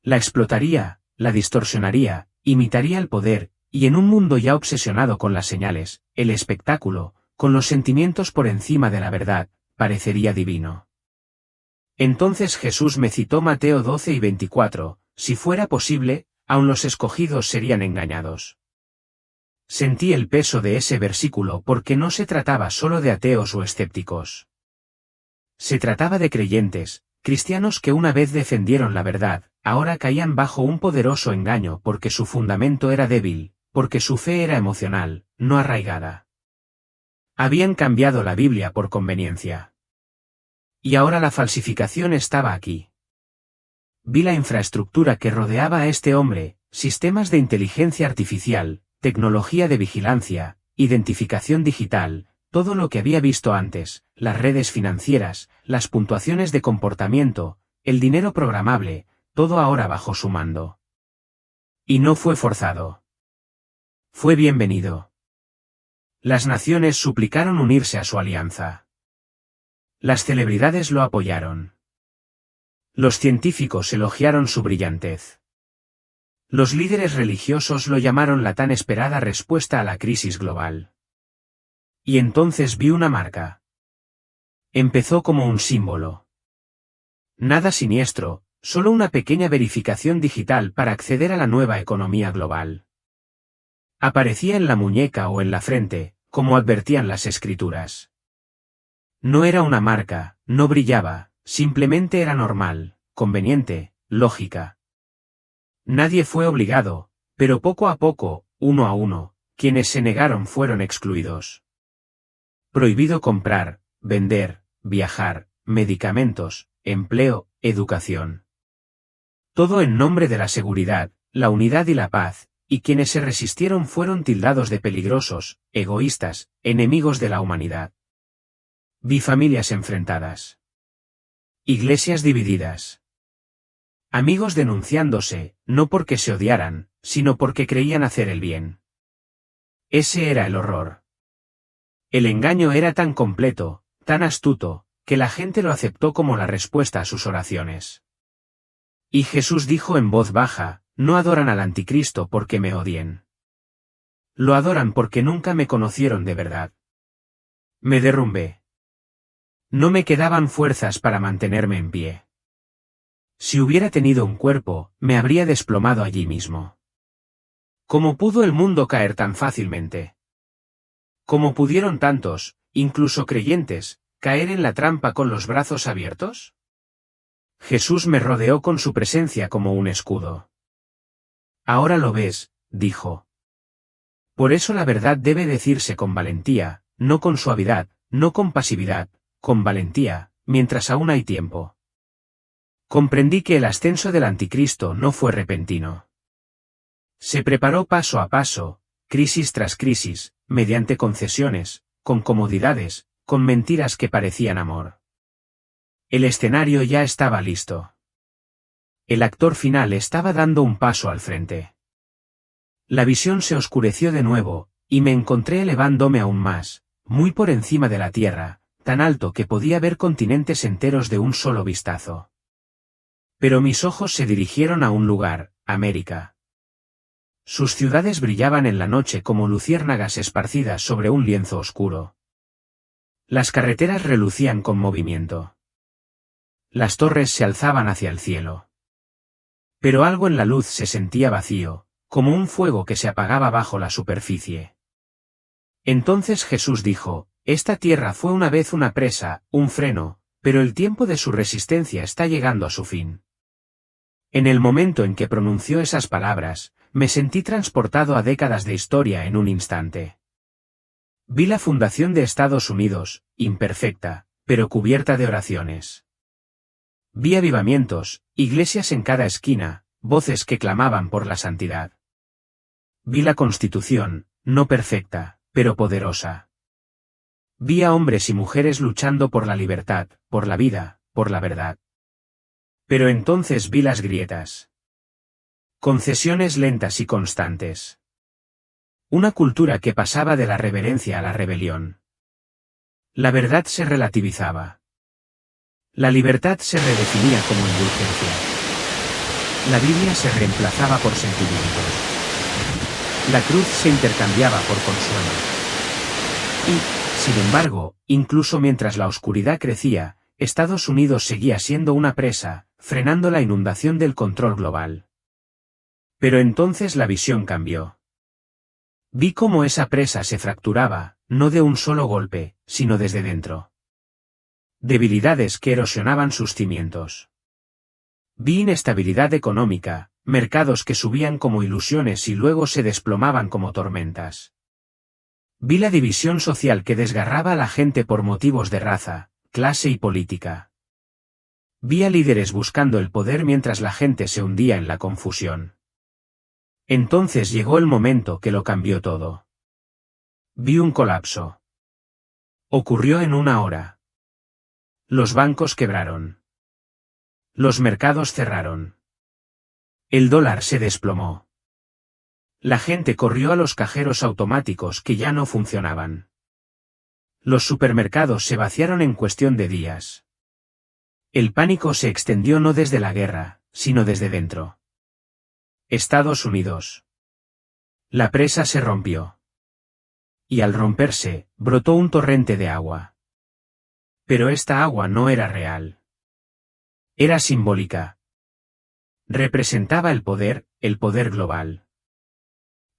La explotaría, la distorsionaría, imitaría el poder, y en un mundo ya obsesionado con las señales, el espectáculo, con los sentimientos por encima de la verdad, parecería divino. Entonces Jesús me citó Mateo 12 y 24, si fuera posible, aun los escogidos serían engañados. Sentí el peso de ese versículo porque no se trataba solo de ateos o escépticos. Se trataba de creyentes, cristianos que una vez defendieron la verdad, ahora caían bajo un poderoso engaño porque su fundamento era débil, porque su fe era emocional, no arraigada. Habían cambiado la Biblia por conveniencia. Y ahora la falsificación estaba aquí. Vi la infraestructura que rodeaba a este hombre, sistemas de inteligencia artificial, tecnología de vigilancia, identificación digital, todo lo que había visto antes, las redes financieras, las puntuaciones de comportamiento, el dinero programable, todo ahora bajo su mando. Y no fue forzado. Fue bienvenido. Las naciones suplicaron unirse a su alianza. Las celebridades lo apoyaron. Los científicos elogiaron su brillantez. Los líderes religiosos lo llamaron la tan esperada respuesta a la crisis global. Y entonces vi una marca. Empezó como un símbolo. Nada siniestro, solo una pequeña verificación digital para acceder a la nueva economía global. Aparecía en la muñeca o en la frente, como advertían las Escrituras. No era una marca, no brillaba, simplemente era normal, conveniente, lógica. Nadie fue obligado, pero poco a poco, uno a uno, quienes se negaron fueron excluidos. Prohibido comprar, vender, viajar, medicamentos, empleo, educación. Todo en nombre de la seguridad, la unidad y la paz, y quienes se resistieron fueron tildados de peligrosos, egoístas, enemigos de la humanidad. Vi familias enfrentadas. Iglesias divididas. Amigos denunciándose, no porque se odiaran, sino porque creían hacer el bien. Ese era el horror. El engaño era tan completo, tan astuto, que la gente lo aceptó como la respuesta a sus oraciones. Y Jesús dijo en voz baja, no adoran al Anticristo porque me odien. Lo adoran porque nunca me conocieron de verdad. Me derrumbé. No me quedaban fuerzas para mantenerme en pie. Si hubiera tenido un cuerpo, me habría desplomado allí mismo. ¿Cómo pudo el mundo caer tan fácilmente? ¿Cómo pudieron tantos, incluso creyentes, caer en la trampa con los brazos abiertos? Jesús me rodeó con su presencia como un escudo. Ahora lo ves, dijo. Por eso la verdad debe decirse con valentía, no con suavidad, no con pasividad, con valentía, mientras aún hay tiempo. Comprendí que el ascenso del anticristo no fue repentino. Se preparó paso a paso, crisis tras crisis, mediante concesiones, con comodidades, con mentiras que parecían amor. El escenario ya estaba listo. El actor final estaba dando un paso al frente. La visión se oscureció de nuevo, y me encontré elevándome aún más, muy por encima de la tierra, tan alto que podía ver continentes enteros de un solo vistazo. Pero mis ojos se dirigieron a un lugar, América. Sus ciudades brillaban en la noche como luciérnagas esparcidas sobre un lienzo oscuro. Las carreteras relucían con movimiento. Las torres se alzaban hacia el cielo. Pero algo en la luz se sentía vacío, como un fuego que se apagaba bajo la superficie. Entonces Jesús dijo, esta tierra fue una vez una presa, un freno, pero el tiempo de su resistencia está llegando a su fin. En el momento en que pronunció esas palabras, me sentí transportado a décadas de historia en un instante. Vi la fundación de Estados Unidos, imperfecta, pero cubierta de oraciones. Vi avivamientos, iglesias en cada esquina, voces que clamaban por la santidad. Vi la Constitución, no perfecta, pero poderosa. Vi a hombres y mujeres luchando por la libertad, por la vida, por la verdad. Pero entonces vi las grietas. Concesiones lentas y constantes. Una cultura que pasaba de la reverencia a la rebelión. La verdad se relativizaba. La libertad se redefinía como indulgencia. La Biblia se reemplazaba por sentimientos. La cruz se intercambiaba por consuelo. Y, sin embargo, incluso mientras la oscuridad crecía, Estados Unidos seguía siendo una presa, frenando la inundación del control global. Pero entonces la visión cambió. Vi cómo esa presa se fracturaba, no de un solo golpe, sino desde dentro. Debilidades que erosionaban sus cimientos. Vi inestabilidad económica, mercados que subían como ilusiones y luego se desplomaban como tormentas. Vi la división social que desgarraba a la gente por motivos de raza, clase y política. Vi a líderes buscando el poder mientras la gente se hundía en la confusión. Entonces llegó el momento que lo cambió todo. Vi un colapso. Ocurrió en una hora. Los bancos quebraron. Los mercados cerraron. El dólar se desplomó. La gente corrió a los cajeros automáticos que ya no funcionaban. Los supermercados se vaciaron en cuestión de días. El pánico se extendió no desde la guerra, sino desde dentro. Estados Unidos. La presa se rompió. Y al romperse, brotó un torrente de agua. Pero esta agua no era real. Era simbólica. Representaba el poder global.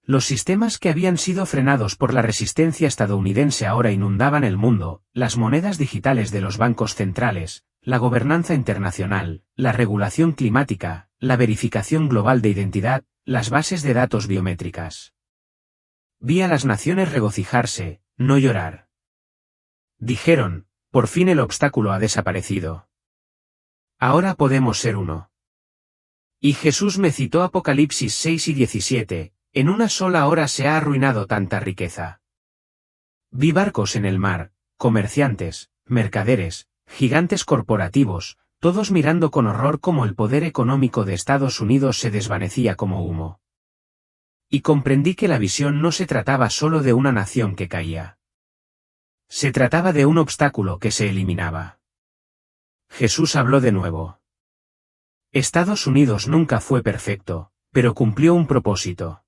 Los sistemas que habían sido frenados por la resistencia estadounidense ahora inundaban el mundo, las monedas digitales de los bancos centrales, la gobernanza internacional, la regulación climática, la verificación global de identidad, las bases de datos biométricas. Vi a las naciones regocijarse, no llorar. Dijeron, por fin el obstáculo ha desaparecido. Ahora podemos ser uno. Y Jesús me citó Apocalipsis 6 y 17, en una sola hora se ha arruinado tanta riqueza. Vi barcos en el mar, comerciantes, mercaderes, gigantes corporativos, todos mirando con horror cómo el poder económico de Estados Unidos se desvanecía como humo. Y comprendí que la visión no se trataba solo de una nación que caía. Se trataba de un obstáculo que se eliminaba. Jesús habló de nuevo. Estados Unidos nunca fue perfecto, pero cumplió un propósito.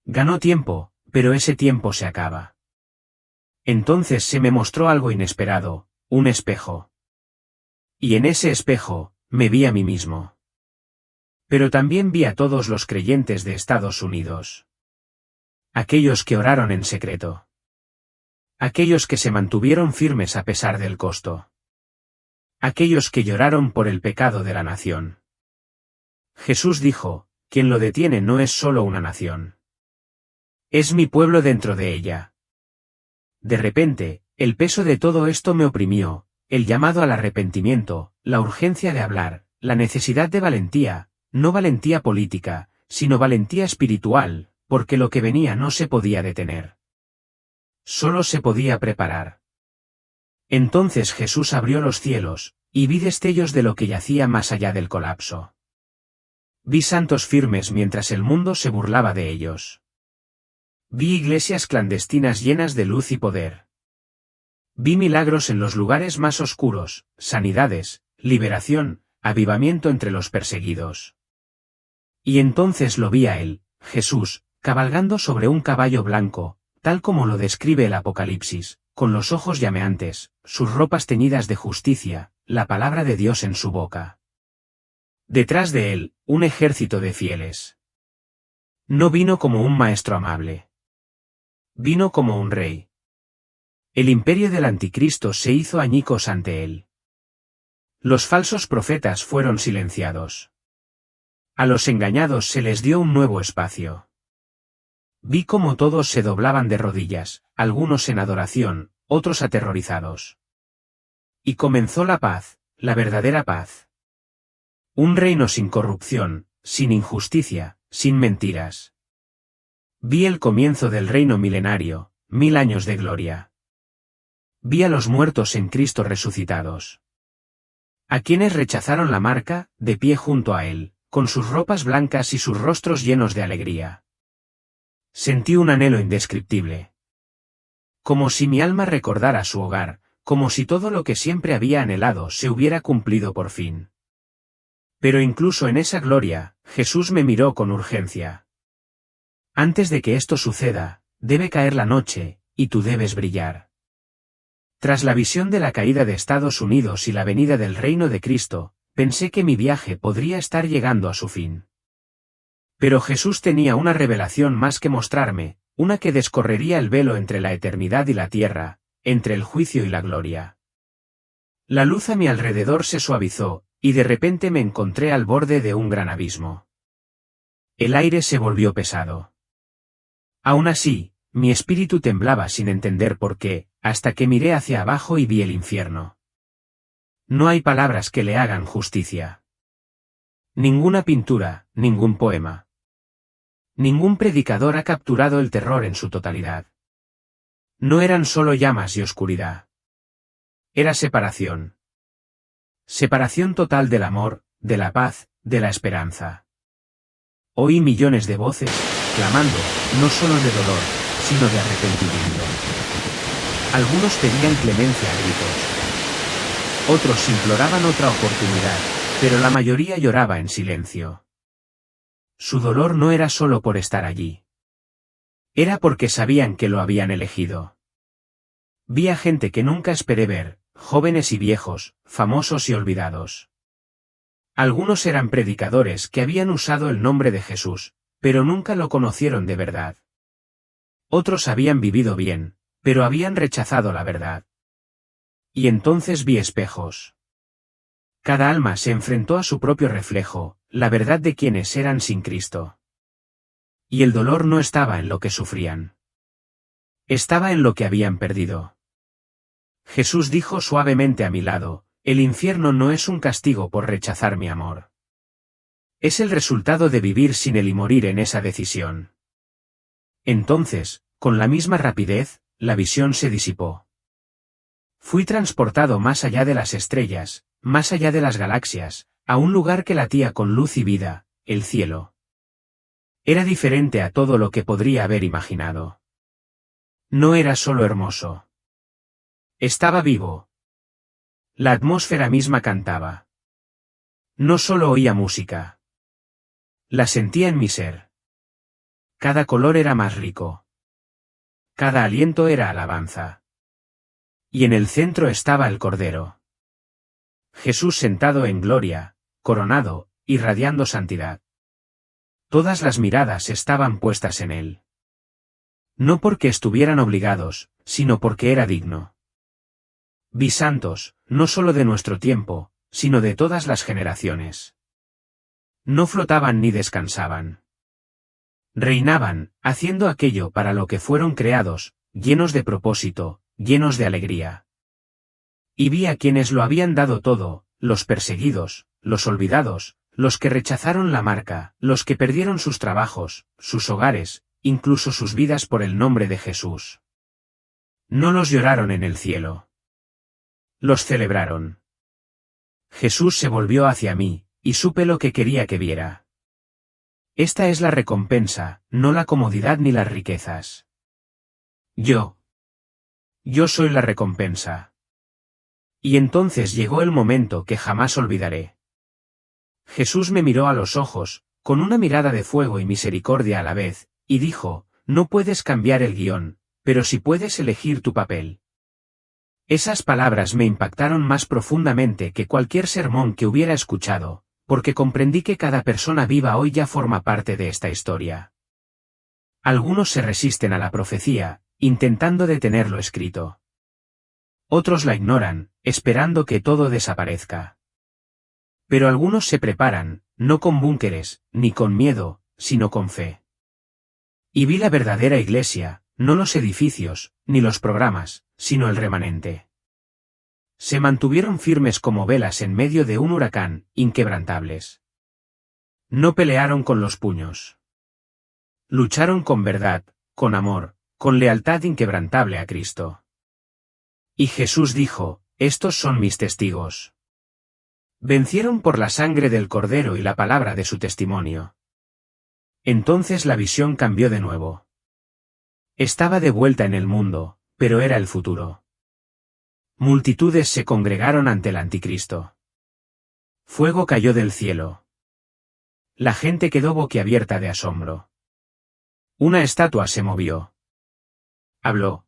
Ganó tiempo, Pero ese tiempo se acaba. Entonces se me mostró algo inesperado, un espejo. Y en ese espejo, me vi a mí mismo. Pero también vi a todos los creyentes de Estados Unidos. Aquellos que oraron en secreto. Aquellos que se mantuvieron firmes a pesar del costo. Aquellos que lloraron por el pecado de la nación. Jesús dijo, quien lo detiene no es solo una nación. Es mi pueblo dentro de ella. De repente, el peso de todo esto me oprimió, el llamado al arrepentimiento, la urgencia de hablar, la necesidad de valentía, no valentía política, sino valentía espiritual, porque lo que venía no se podía detener. Solo se podía preparar. Entonces Jesús abrió los cielos, y vi destellos de lo que yacía más allá del colapso. Vi santos firmes mientras el mundo se burlaba de ellos. Vi iglesias clandestinas llenas de luz y poder. Vi milagros en los lugares más oscuros, sanidades, liberación, avivamiento entre los perseguidos. Y entonces lo vi a él, Jesús, cabalgando sobre un caballo blanco, tal como lo describe el Apocalipsis, con los ojos llameantes, sus ropas teñidas de justicia, la palabra de Dios en su boca. Detrás de él, un ejército de fieles. No vino como un maestro amable. Vino como un rey. El imperio del anticristo se hizo añicos ante él. Los falsos profetas fueron silenciados. A los engañados se les dio un nuevo espacio. Vi cómo todos se doblaban de rodillas, algunos en adoración, otros aterrorizados. Y comenzó la paz, la verdadera paz. Un reino sin corrupción, sin injusticia, sin mentiras. Vi el comienzo del reino milenario, 1000 años de gloria. Vi a los muertos en Cristo resucitados. A quienes rechazaron la marca, de pie junto a él, con sus ropas blancas y sus rostros llenos de alegría. Sentí un anhelo indescriptible. Como si mi alma recordara su hogar, como si todo lo que siempre había anhelado se hubiera cumplido por fin. Pero incluso en esa gloria, Jesús me miró con urgencia. Antes de que esto suceda, debe caer la noche, y tú debes brillar. Tras la visión de la caída de Estados Unidos y la venida del reino de Cristo, pensé que mi viaje podría estar llegando a su fin. Pero Jesús tenía una revelación más que mostrarme, una que descorrería el velo entre la eternidad y la tierra, entre el juicio y la gloria. La luz a mi alrededor se suavizó, y de repente me encontré al borde de un gran abismo. El aire se volvió pesado. Aún así, mi espíritu temblaba sin entender por qué, hasta que miré hacia abajo y vi el infierno. No hay palabras que le hagan justicia. Ninguna pintura, ningún poema. Ningún predicador ha capturado el terror en su totalidad. No eran solo llamas y oscuridad. Era separación. Separación total del amor, de la paz, de la esperanza. Oí millones de voces, clamando, no solo de dolor, sino de arrepentimiento. Algunos pedían clemencia a gritos. Otros imploraban otra oportunidad, pero la mayoría lloraba en silencio. Su dolor no era solo por estar allí. Era porque sabían que lo habían elegido. Vi a gente que nunca esperé ver, jóvenes y viejos, famosos y olvidados. Algunos eran predicadores que habían usado el nombre de Jesús, pero nunca lo conocieron de verdad. Otros habían vivido bien, pero habían rechazado la verdad. Y entonces vi espejos. Cada alma se enfrentó a su propio reflejo, la verdad de quienes eran sin Cristo. Y el dolor no estaba en lo que sufrían. Estaba en lo que habían perdido. Jesús dijo suavemente a mi lado, el infierno no es un castigo por rechazar mi amor. Es el resultado de vivir sin él y morir en esa decisión. Entonces, con la misma rapidez, la visión se disipó. Fui transportado más allá de las estrellas, más allá de las galaxias, a un lugar que latía con luz y vida, el cielo. Era diferente a todo lo que podría haber imaginado. No era solo hermoso. Estaba vivo. La atmósfera misma cantaba. No solo oía música. La sentía en mi ser. Cada color era más rico. cada aliento era alabanza. Y en el centro estaba el Cordero. Jesús sentado en gloria, coronado, irradiando santidad. Todas las miradas estaban puestas en él. No porque estuvieran obligados, sino porque era digno. Vi santos, no solo de nuestro tiempo, sino de todas las generaciones. No flotaban ni descansaban. Reinaban, haciendo aquello para lo que fueron creados, llenos de propósito, llenos de alegría. Y vi a quienes lo habían dado todo, los perseguidos, los olvidados, los que rechazaron la marca, los que perdieron sus trabajos, sus hogares, incluso sus vidas por el nombre de Jesús. No los lloraron en el cielo. Los celebraron. Jesús se volvió hacia mí, y supe lo que quería que viera. Esta es la recompensa, no la comodidad ni las riquezas. Yo soy la recompensa. Y entonces llegó el momento que jamás olvidaré. Jesús me miró a los ojos, con una mirada de fuego y misericordia a la vez, y dijo, no puedes cambiar el guión, pero sí puedes elegir tu papel. Esas palabras me impactaron más profundamente que cualquier sermón que hubiera escuchado, porque comprendí que cada persona viva hoy ya forma parte de esta historia. Algunos se resisten a la profecía, intentando detenerlo escrito. Otros la ignoran, esperando que todo desaparezca. Pero algunos se preparan, no con búnkeres, ni con miedo, sino con fe. Y vi la verdadera iglesia, no los edificios, ni los programas, sino el remanente. Se mantuvieron firmes como velas en medio de un huracán, inquebrantables. No pelearon con los puños. Lucharon con verdad, con amor, con lealtad inquebrantable a Cristo. Y Jesús dijo, estos son mis testigos. Vencieron por la sangre del Cordero y la palabra de su testimonio. Entonces la visión cambió de nuevo. Estaba de vuelta en el mundo, pero era el futuro. Multitudes se congregaron ante el anticristo. Fuego cayó del cielo. La gente quedó boquiabierta de asombro. Una estatua se movió. Habló.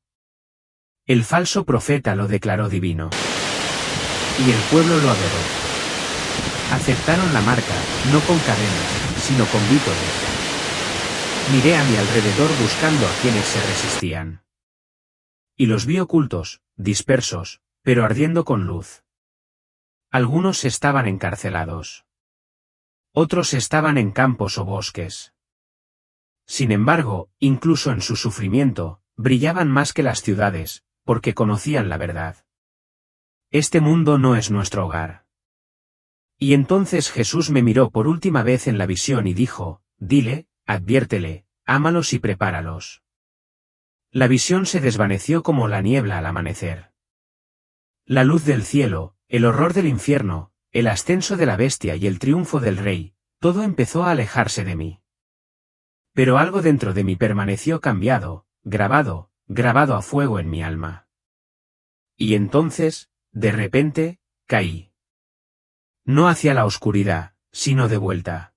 El falso profeta lo declaró divino. Y el pueblo lo adoró. Aceptaron la marca, no con cadenas, sino con vítores. Miré a mi alrededor buscando a quienes se resistían. Y los vi ocultos, dispersos, pero ardiendo con luz. Algunos estaban encarcelados. Otros estaban en campos o bosques. Sin embargo, incluso en su sufrimiento, brillaban más que las ciudades, porque conocían la verdad. Este mundo no es nuestro hogar. Y entonces Jesús me miró por última vez en la visión y dijo, dile, adviértele, ámalos y prepáralos. La visión se desvaneció como la niebla al amanecer. La luz del cielo, el horror del infierno, el ascenso de la bestia y el triunfo del rey, todo empezó a alejarse de mí. Pero algo dentro de mí permaneció cambiado, grabado a fuego en mi alma. Y entonces, de repente, caí. No hacia la oscuridad, sino de vuelta.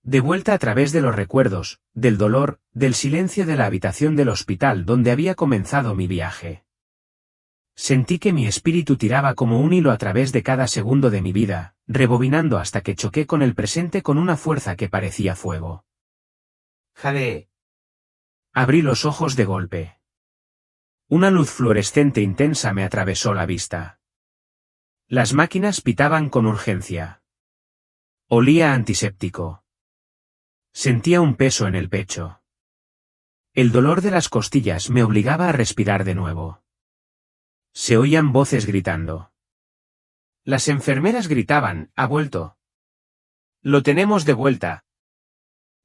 De vuelta a través de los recuerdos, del dolor, del silencio de la habitación del hospital donde había comenzado mi viaje. Sentí que mi espíritu tiraba como un hilo a través de cada segundo de mi vida, rebobinando hasta que choqué con el presente con una fuerza que parecía fuego. ¡Jade! Abrí los ojos de golpe. Una luz fluorescente intensa me atravesó la vista. Las máquinas pitaban con urgencia. Olía a antiséptico. Sentía un peso en el pecho. El dolor de las costillas me obligaba a respirar de nuevo. Se oían voces gritando. Las enfermeras gritaban, «¡Ha vuelto! ¡Lo tenemos de vuelta!».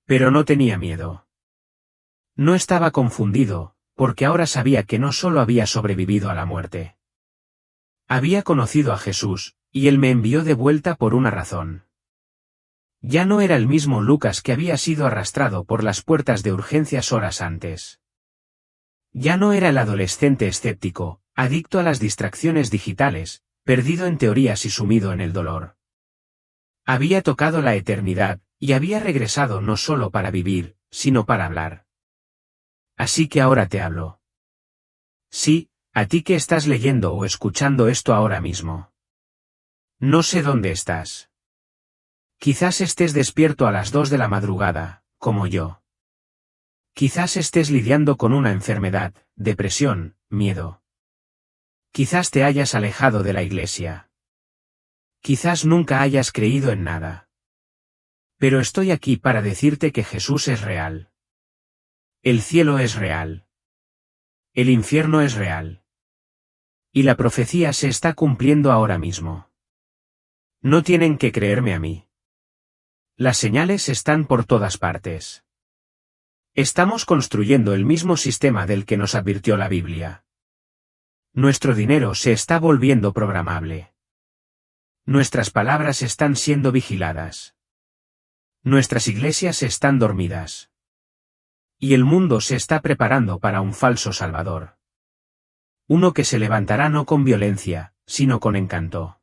Pero no tenía miedo. No estaba confundido, porque ahora sabía que no solo había sobrevivido a la muerte. Había conocido a Jesús, y él me envió de vuelta por una razón. Ya no era el mismo Lucas que había sido arrastrado por las puertas de urgencias horas antes. Ya no era el adolescente escéptico, adicto a las distracciones digitales, perdido en teorías y sumido en el dolor. Había tocado la eternidad, y había regresado no solo para vivir, sino para hablar. Así que ahora te hablo. Sí, a ti que estás leyendo o escuchando esto ahora mismo. No sé dónde estás. Quizás estés despierto a las 2 de la madrugada, como yo. Quizás estés lidiando con una enfermedad, depresión, miedo. Quizás te hayas alejado de la iglesia. Quizás nunca hayas creído en nada. Pero estoy aquí para decirte que Jesús es real. El cielo es real. El infierno es real. Y la profecía se está cumpliendo ahora mismo. No tienen que creerme a mí. Las señales están por todas partes. Estamos construyendo el mismo sistema del que nos advirtió la Biblia. Nuestro dinero se está volviendo programable. Nuestras palabras están siendo vigiladas. Nuestras iglesias están dormidas. Y el mundo se está preparando para un falso salvador. Uno que se levantará no con violencia, sino con encanto.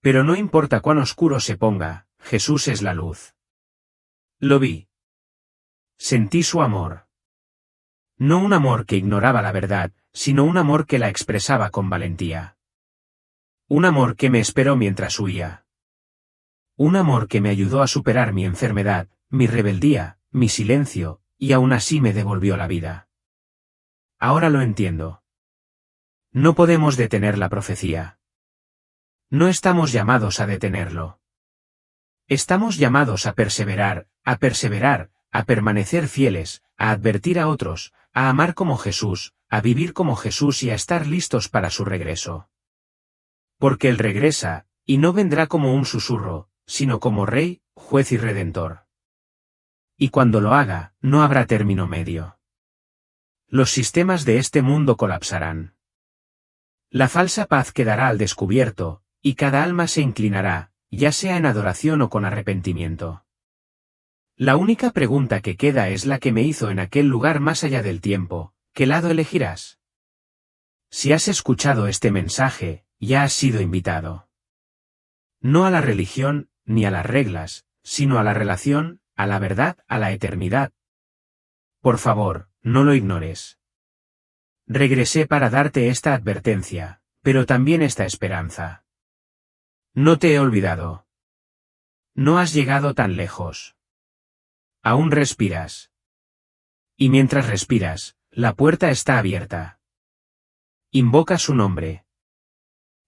Pero no importa cuán oscuro se ponga, Jesús es la luz. Lo vi. Sentí su amor. No un amor que ignoraba la verdad, sino un amor que la expresaba con valentía. Un amor que me esperó mientras huía. Un amor que me ayudó a superar mi enfermedad, mi rebeldía, mi silencio, y aún así me devolvió la vida. Ahora lo entiendo. No podemos detener la profecía. No estamos llamados a detenerlo. Estamos llamados a perseverar, a permanecer fieles, a advertir a otros, a amar como Jesús, a vivir como Jesús y a estar listos para su regreso. Porque Él regresa, y no vendrá como un susurro, sino como Rey, Juez y Redentor. Y cuando lo haga, no habrá término medio. Los sistemas de este mundo colapsarán. La falsa paz quedará al descubierto, y cada alma se inclinará, ya sea en adoración o con arrepentimiento. La única pregunta que queda es la que me hizo en aquel lugar más allá del tiempo: ¿qué lado elegirás? Si has escuchado este mensaje, ya has sido invitado. No a la religión, ni a las reglas, sino a la relación, a la verdad, a la eternidad. Por favor, no lo ignores. Regresé para darte esta advertencia, pero también esta esperanza. No te he olvidado. No has llegado tan lejos. Aún respiras. Y mientras respiras, la puerta está abierta. Invoca su nombre.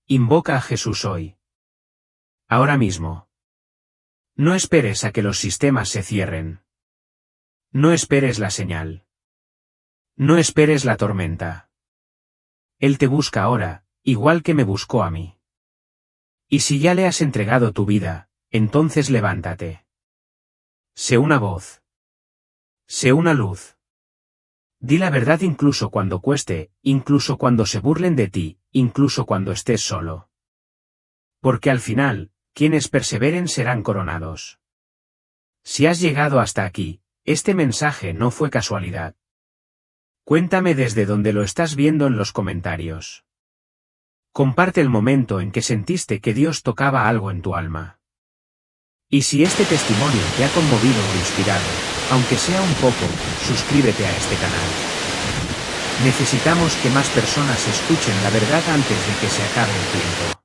Invoca a Jesús hoy. Ahora mismo. No esperes a que los sistemas se cierren. No esperes la señal. No esperes la tormenta. Él te busca ahora, igual que me buscó a mí. Y si ya le has entregado tu vida, entonces levántate. Sé una voz. Sé una luz. Di la verdad incluso cuando cueste, incluso cuando se burlen de ti, incluso cuando estés solo. Porque al final, quienes perseveren serán coronados. Si has llegado hasta aquí, este mensaje no fue casualidad. Cuéntame desde donde lo estás viendo en los comentarios. Comparte el momento en que sentiste que Dios tocaba algo en tu alma. Y si este testimonio te ha conmovido o inspirado, aunque sea un poco, suscríbete a este canal. Necesitamos que más personas escuchen la verdad antes de que se acabe el tiempo.